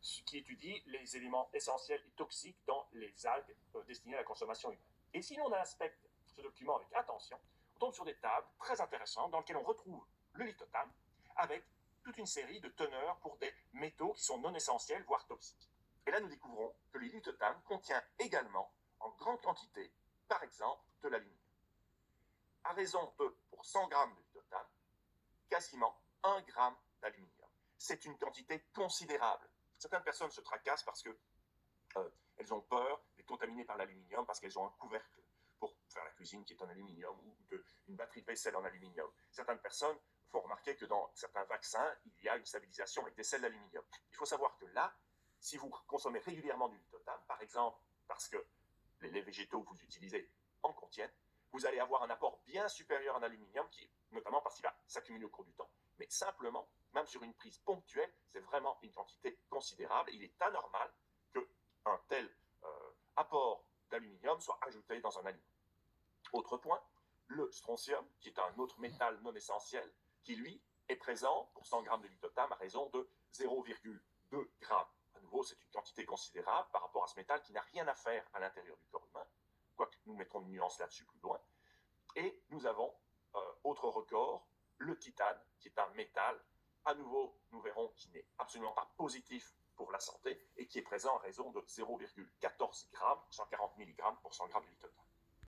qui étudie les éléments essentiels et toxiques dans les algues destinées à la consommation humaine. Et si l'on inspecte ce document avec attention, on tombe sur des tables très intéressantes dans lesquelles on retrouve le lithotame avec toute une série de teneurs pour des métaux qui sont non essentiels, voire toxiques. Et là, nous découvrons que le lithotame contient également, en grande quantité, par exemple, de l'aluminium. À raison de, pour 100 grammes de lithotame, quasiment 1 gramme d'aluminium. C'est une quantité considérable. Certaines personnes se tracassent parce que elles ont peur d'être contaminées par l'aluminium parce qu'elles ont un couvercle pour faire la cuisine qui est en aluminium ou une batterie de vaisselle en aluminium. Certaines personnes font remarquer que dans certains vaccins, il y a une stabilisation avec des sels d'aluminium. Il faut savoir que là, si vous consommez régulièrement du lithotame, par exemple parce que les laits végétaux que vous utilisez en contiennent, vous allez avoir un apport bien supérieur en aluminium, notamment parce qu'il va s'accumuler au cours du temps. Mais simplement, même sur une prise ponctuelle, c'est vraiment une quantité considérable. Il est anormal qu'un tel apport d'aluminium soit ajouté dans un aliment. Autre point, le strontium, qui est un autre métal non essentiel, qui lui est présent pour 100 grammes de lithotame à raison de 0,2 grammes. À nouveau, c'est une quantité considérable par rapport à ce métal qui n'a rien à faire à l'intérieur du corps humain, quoique nous mettrons une nuance là-dessus plus loin. Et nous avons, autre record, le titane, qui est un métal, à nouveau, nous verrons, qui n'est absolument pas positif pour la santé et qui est présent à raison de 0,14 grammes, 140 mg pour 100 grammes de lithotame.